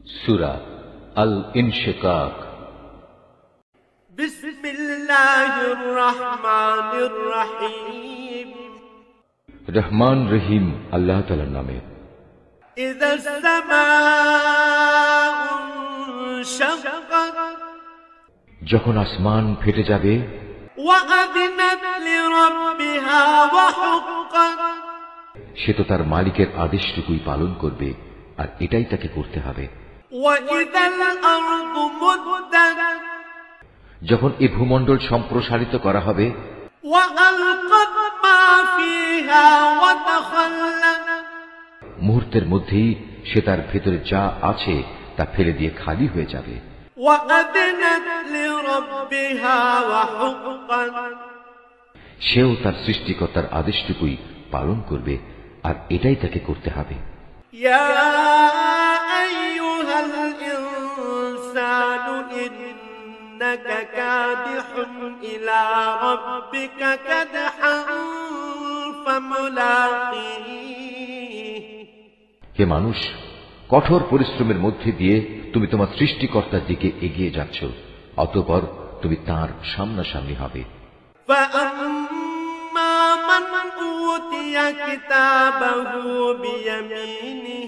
সূরা আল-ইনশিকাক। বিসমিল্লাহির রহমানির রহিম। রহমান রহিম আল্লাহ তাআলার নামে। ইযাস সামাউ শাক্কাত, যখন আসমান ফেটে যাবে। ওয়া আযিনাত লিরাব্বিহা ওয়া হুক্কাত, সে তো তার মালিকের আদেশটুকুই পালন করবে, আর এটাই তাকে করতে হবে। ওয়া ইযাল আরদু মুদ্দাত, যখন এই ভূমণ্ডল সম্প্রসারিত করা হবে। ওয়া আলকাত মা ফিহা ওয়া তাখাল্লাত, মুহূর্তের মধ্যেই সে তার ভেতরে যা আছে তা ফেলে দিয়ে খালি হয়ে যাবে। ওয়া আযিনাত লিরাব্বিহা ওয়া হুক্কাত, সেও তার সৃষ্টিকর্তার আদেশটুকুই পালন করবে, আর এটাই তাকে করতে হবে। ইয়া আইয়ুহাল ইনসানু ইন্নাকা কাদিহুন ইলা রাব্বিকা কাদহান ফামুলাকিহি, হে মানুষ, কঠোর পরিশ্রমের মধ্যে দিয়ে তুমি তোমার সৃষ্টিকর্তার দিকে এগিয়ে যাচ্ছ, অতঃপর তুমি তাঁর সামনাসামনি হবে। ফাআম্মা মান উতিয়া কিতাবাহু বিয়ামিনিহি,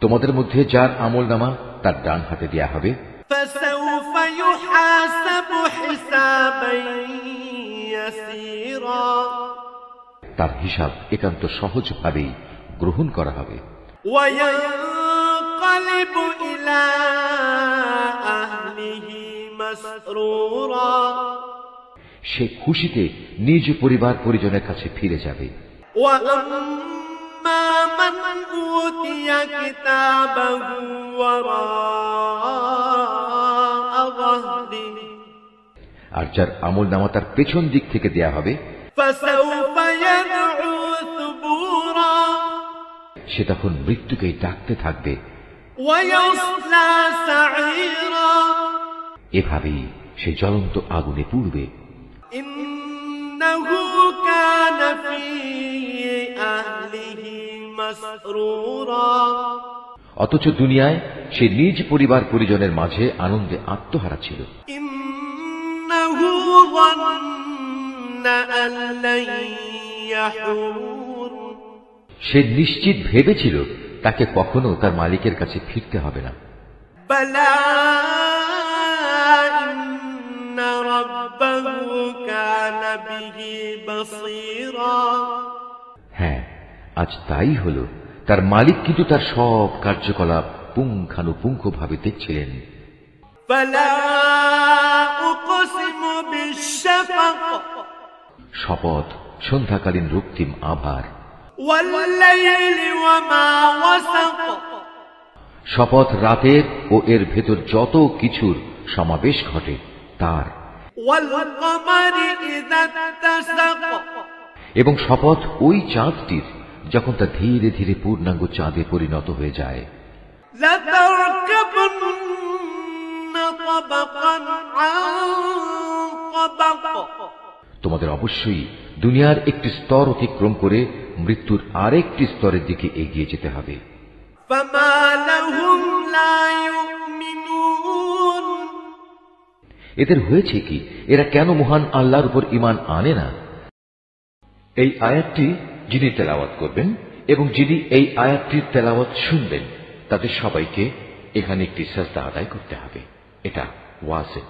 তোমাদের মধ্যে যার আমলনামা তার ডান হাতে দেয়া হবে। ফাসাউফা ইউহাসাবু হিসাবান ইয়াসীরা, তার হিসাব একান্ত সহজভাবেই গ্রহণ করা হবে। ওয়া ইয়ানকালিবু ইলা আহলিহি মাসরুরা, সে খুশিতে নিজ পরিবার পরিজনের কাছে ফিরে যাবে। ওয়া আম্মা মান উতিয়া কিতাবাহু ওয়ারাআ যাহরিহি, আর যার আমলনামা তার পেছন দিক থেকে দেয়া হবে। ফাসাউফা ইয়াদউ সুবুরা, সে তখন মৃত্যুকেই ডাকতে থাকবে। ওয়া ইয়াসলা সাঈরা, এভাবেই সে জ্বলন্ত আগুনে পুড়বে। ইন্নাহু কানা ফি আহলিহি মাসরুরা, অথচ দুনিয়ায় সে নিজ পরিবার পরিজনের মাঝে আনন্দে আত্মহারা ছিল। ইন্নাহু যান্না আন লান ইয়াহুর, সে নিশ্চিত ভেবেছিল তাকে কখনো তার মালিকের কাছে ফিরতে হবে না। বালা ইন্না রাব্বাহু কানা বিহি বাসীরা, হ্যাঁ, আজ তাই হলো, তার মালিক কিন্তু তার সব কার্যকলাপ পুঙ্খানুপুঙ্খভাবে দেখছিলেন। ফালা উকসিমু বিশ-শাফাক, শপথ সন্ধ্যাকালীন রক্তিম আভার। ওয়াল লাইলি ওয়া মা ওয়াসাক, শপথ রাতের ও এর ভেতর যত কিছুর সমাবেশ ঘটে তার। ওয়াল কমারি ইযা তাসাক, এবং শপথ ওই চাঁদটির যখন তা ধীরে ধীরে পূর্ণাঙ্গ চাঁদে পরিণত হয়ে যায়। লাতারকাবুন্না তাবাকান আন তাবাক, তোমাদের অবশ্যই দুনিয়ার একটি স্তর অতিক্রম করে মৃত্যুর আরেকটি স্তরের দিকে এগিয়ে যেতে হবে। ফামা লাহুম লা ইউমিনুন, এদের হয়েছে কি, এরা কেন মহান আল্লাহর উপর ঈমান আনে না? এই আয়াতটি যিনি তেলাওয়াত করবেন এবং যিনি এই আয়াতটির তেলাওয়াত শুনবেন, তাদের সবাইকে এখানে একটি সাজদা আদায় করতে হবে। এটা ওয়াজিব।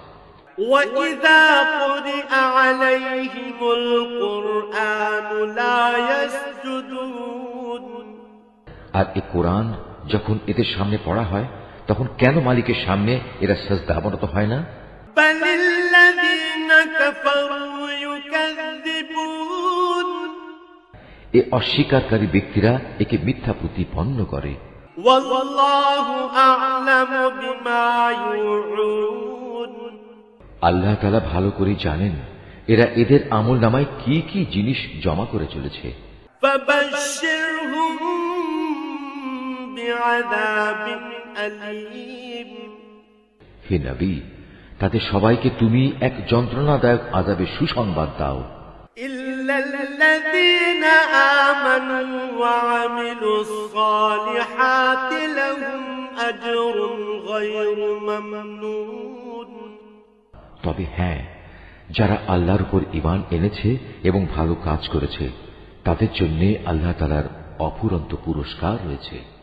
وَإِذَا قُرِئَ عَلَيْهِمُ الْقُرْآنُ لَا يَسْجُدُونَ, আর এই কোরআন যখন এদের সামনে পড়া হয় তখন কেন মালিকের সামনে এরা সাজদা অবনত হয় না? بَلِ الَّذِينَ كَفَرُوا يُكَذِّبُونَ, এ অস্বীকারী ব্যক্তিরা একে মিথ্যা প্রতিপন্ন করে। وَاللَّهُ أَعْلَمُ بِمَا يُوعُونَ, আল্লাহ তাআলা ভালো করে জানেন এরা এদের আমলনামায় কি কি জিনিস জমা করে চলেছে। فَبَشِّرْهُم بِعَذَابٍ أَلِيمٍ, হে নবী, তাদের সবাইকে তুমি এক যন্ত্রণাদায়ক আযাবের সুসংবাদ দাও। إِلَّا الَّذِينَ آمَنُوا وَعَمِلُوا الصَّالِحَاتِ لَهُمْ أجر غير ممنون তবে হ্যাঁ, যারা আল্লাহর উপর ঈমান এনেছে এবং ভালো কাজ করেছে তাদের জন্য আল্লাহ তাআলার অফুরন্ত পুরস্কার রয়েছে।